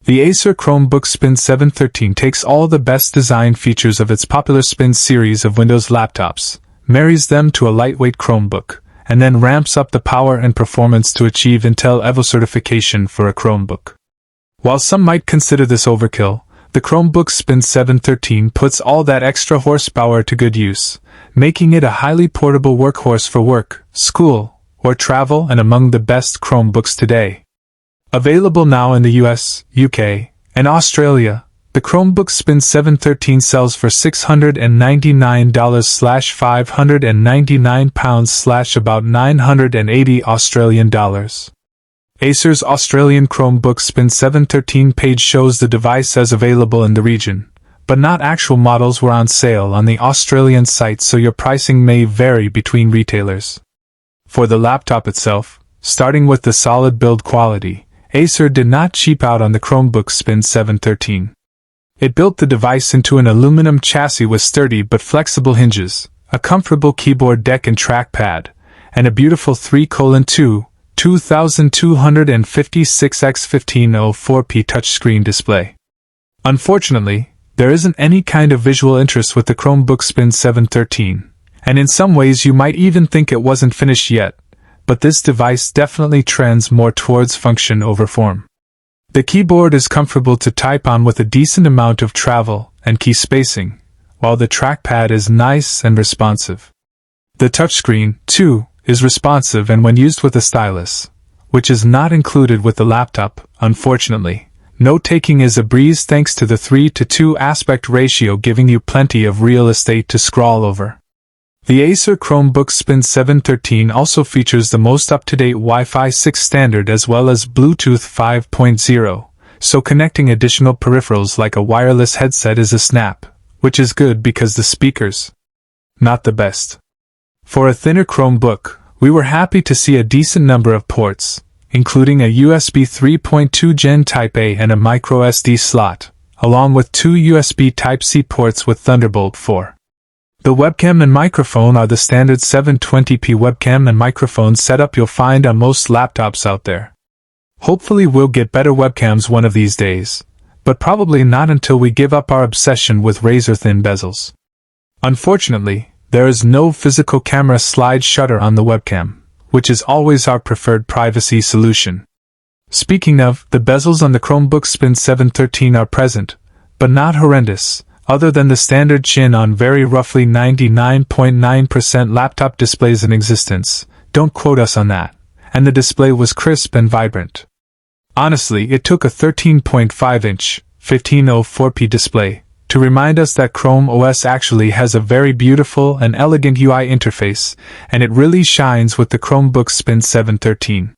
The Acer Chromebook Spin 713 takes all the best design features of its popular Spin series of Windows laptops, marries them to a lightweight Chromebook, and then ramps up the power and performance to achieve Intel Evo certification for a Chromebook. While some might consider this overkill, the Chromebook Spin 713 puts all that extra horsepower to good use, making it a highly portable workhorse for work, school, or travel, and among the best Chromebooks today. Available now in the US, UK, and Australia, the Chromebook Spin 713 sells for $699/599 about $980 Acer's Australian Chromebook Spin 713 page shows the device as available in the region, but not actual models were on sale on the Australian site, so your pricing may vary between retailers. For the laptop itself, starting with the solid build quality, Acer did not cheap out on the Chromebook Spin 713. It built the device into an aluminum chassis with sturdy but flexible hinges, a comfortable keyboard deck and trackpad, and a beautiful 3:2 2256x1504p touchscreen display. Unfortunately, there isn't any kind of visual interest with the Chromebook Spin 713, and in some ways you might even think it wasn't finished yet, but this device definitely trends more towards function over form. The keyboard is comfortable to type on with a decent amount of travel and key spacing, while the trackpad is nice and responsive. The touchscreen, too, is responsive and when used with a stylus, which is not included with the laptop, unfortunately. Note-taking is a breeze thanks to the 3:2 aspect ratio, giving you plenty of real estate to scroll over. The Acer Chromebook Spin 713 also features the most up-to-date Wi-Fi 6 standard as well as Bluetooth 5.0, so connecting additional peripherals like a wireless headset is a snap, which is good because the speakers, not the best. For a thinner Chromebook, we were happy to see a decent number of ports, including a USB 3.2 Gen Type A and a microSD slot, along with 2 USB Type-C ports with Thunderbolt 4. The webcam and microphone are the standard 720p webcam and microphone setup you'll find on most laptops out there. Hopefully we'll get better webcams one of these days, but probably not until we give up our obsession with razor-thin bezels. Unfortunately, there is no physical camera slide shutter on the webcam, which is always our preferred privacy solution. Speaking of, the bezels on the Chromebook Spin 713 are present, but not horrendous, other than the standard chin on very roughly 99.9% laptop displays in existence. Don't quote us on that. And the display was crisp and vibrant. Honestly, it took a 13.5-inch, 1504p display to remind us that Chrome OS actually has a very beautiful and elegant UI interface, and it really shines with the Chromebook Spin 713.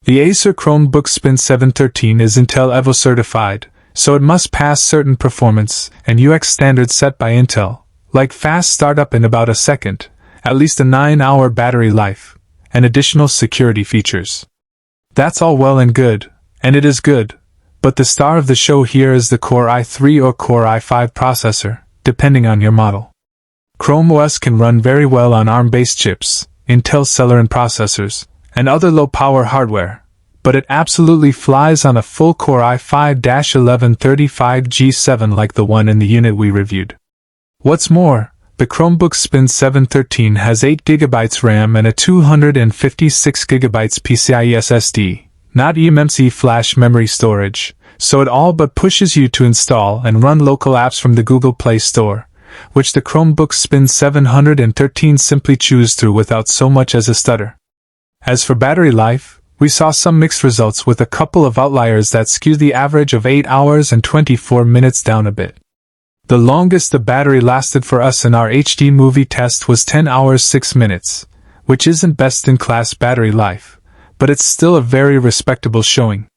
The Acer Chromebook Spin 713 is Intel Evo certified, so it must pass certain performance and UX standards set by Intel, like fast startup in about a second, at least a 9-hour battery life, and additional security features. That's all well and good, and it is good. But the star of the show here is the Core i3 or Core i5 processor, depending on your model. Chrome OS can run very well on ARM-based chips, Intel Celeron processors, and other low-power hardware, but it absolutely flies on a full Core i5-1135G7 like the one in the unit we reviewed. What's more, the Chromebook Spin 713 has 8GB RAM and a 256GB PCIe SSD. Not eMMC flash memory storage, so it all but pushes you to install and run local apps from the Google Play Store, which the Chromebook Spin 713 simply chews through without so much as a stutter. As for battery life, we saw some mixed results with a couple of outliers that skew the average of 8 hours and 24 minutes down a bit. The longest the battery lasted for us in our HD movie test was 10 hours 6 minutes, which isn't best-in-class battery life, but it's still a very respectable showing.